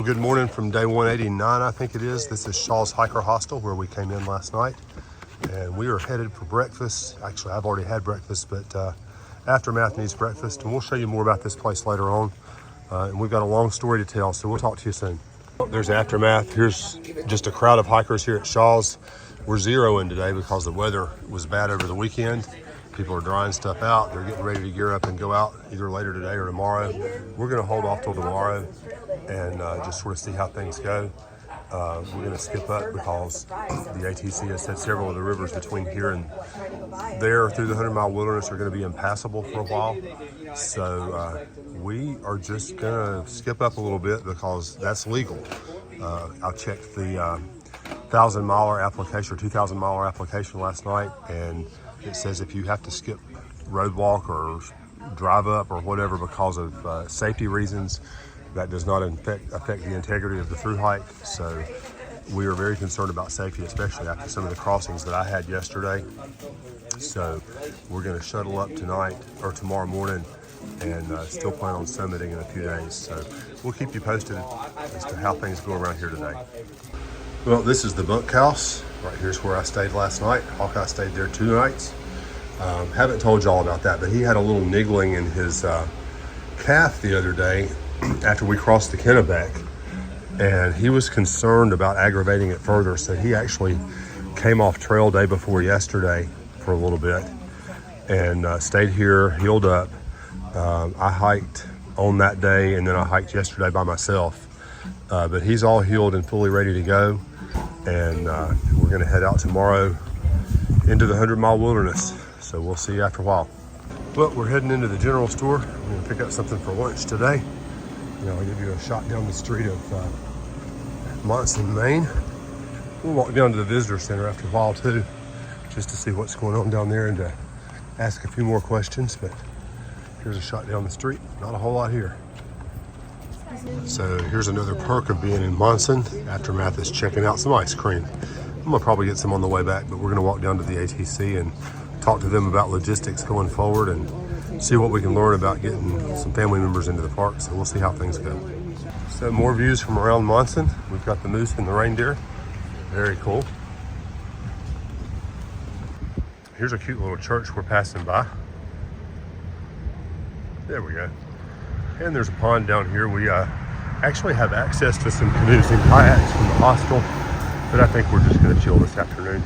Good morning from day 189, I think it is. This is Shaw's Hiker Hostel where we came in last night. And we are headed for breakfast. Actually, I've already had breakfast, but Aftermath needs breakfast. And we'll show you more about this place later on. And we've got a long story to tell, so we'll talk to you soon. There's Aftermath. Here's just a crowd of hikers here at Shaw's. We're zeroing today because the weather was bad over the weekend. People are drying stuff out. They're getting ready to gear up and go out either later today or tomorrow. We're going to hold off till tomorrow and just sort of see how things go. We're going to skip up because the ATC has said several of the rivers between here and there through the 100-mile wilderness are going to be impassable for a while. So we are just going to skip up a little bit because that's legal. I checked the 1,000-mile application or 2,000-mile application last night, and it says if you have to skip roadwalk or drive up or whatever because of safety reasons, that does not affect the integrity of the through hike. So we are very concerned about safety, especially after some of the crossings that I had yesterday. So we're going to shuttle up tonight or tomorrow morning and still plan on summiting in a few days. So we'll keep you posted as to how things go around here today. Well, this is the bunkhouse. Right here's where I stayed last night. Hawkeye stayed there 2 nights. Haven't told y'all about that, but he had a little niggling in his calf the other day after we crossed the Kennebec, and he was concerned about aggravating it further, so he actually came off trail day before yesterday for a little bit and stayed here, healed up. I hiked on that day, and then I hiked yesterday by myself, but he's all healed and fully ready to go, and we're going to head out tomorrow into the 100-mile wilderness, so we'll see you after a while. Well, we're heading into the general store. We're going to pick up something for lunch today. I'll give you a shot down the street of Monson, Maine. We'll walk down to the visitor center after a while too, just to see what's going on down there and to ask a few more questions. But here's a shot down the street. Not a whole lot here. So here's another perk of being in Monson. Aftermath is checking out some ice cream. I'm gonna probably get some on the way back, but we're gonna walk down to the ATC and talk to them about logistics going forward and see what we can learn about getting some family members into the park. So we'll see how things go. So more views from around Monson. We've got the moose and the reindeer. Very cool. Here's a cute little church we're passing by. There we go. And there's a pond down here. We actually have access to some canoes and kayaks from the hostel, but I think we're just gonna chill this afternoon.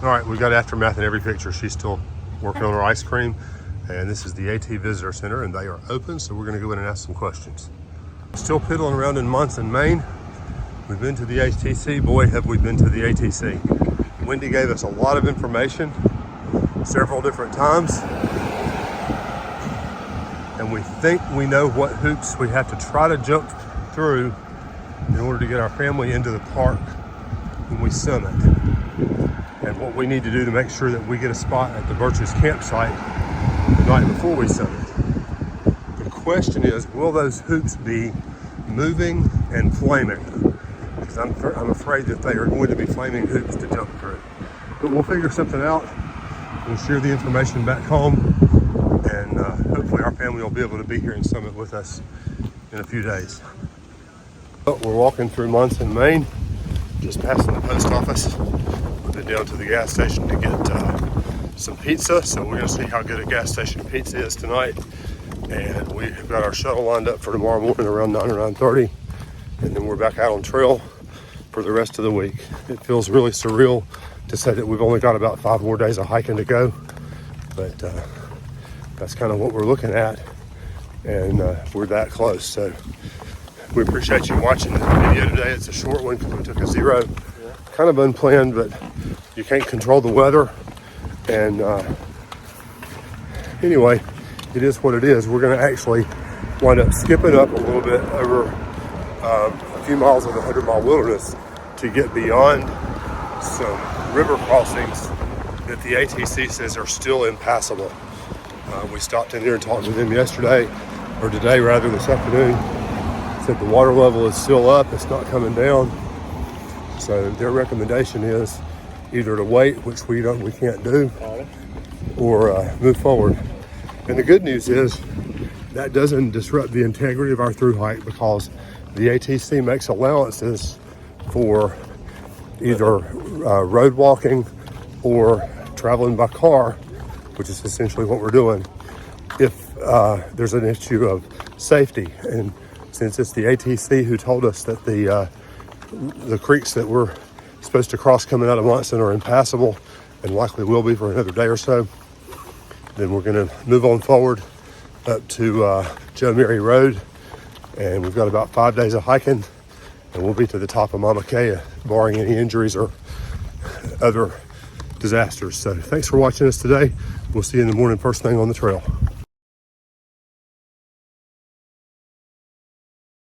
All right, we got Aftermath in every picture. She's still working on her ice cream. And this is the AT Visitor Center, and they are open, so we're gonna go in and ask some questions. Still piddling around in Monson, Maine. We've been to the ATC. Boy, have we been to the ATC. Wendy gave us a lot of information several different times. And we think we know what hoops we have to try to jump through in order to get our family into the park when we summit. And what we need to do to make sure that we get a spot at the Birches campsite the night before we summit. The question is, will those hoops be moving and flaming? Because I'm afraid that they are going to be flaming hoops to jump through. But we'll figure something out. We'll share the information back home, and hopefully our family will be able to be here and summit with us in a few days. Well, we're walking through Monson, Maine, just passing the post office. We've been down to the gas station to get some pizza, so we're going to see how good a gas station pizza is tonight. And we've got our shuttle lined up for tomorrow morning around 9 or 9:30, and then we're back out on trail for the rest of the week. It feels really surreal to say that we've only got about 5 more days of hiking to go, but that's kind of what we're looking at, and we're that close. So we appreciate you watching this video today. It's a short one because we took a zero. Kind of unplanned, but you can't control the weather. And anyway, it is what it is. We're going to actually wind up skipping up a little bit over a few miles of the 100-mile wilderness to get beyond some river crossings that the ATC says are still impassable. We stopped in there and talked with them yesterday, or today rather, this afternoon. Said the water level is still up, it's not coming down. So their recommendation is either to wait, which we can't do, or move forward. And the good news is that doesn't disrupt the integrity of our through hike, because The ATC makes allowances for either road walking or traveling by car, which is essentially what we're doing, if there's an issue of safety. And since it's the ATC who told us that the creeks that we're supposed to cross coming out of Monson are impassable and likely will be for another day or so, then we're going to move on forward up to Joe Mary Road, and we've got about 5 days of hiking, and we'll be to the top of Mauna Kea, barring any injuries or other disasters. So thanks for watching us today. We'll see you in the morning first thing on the trail.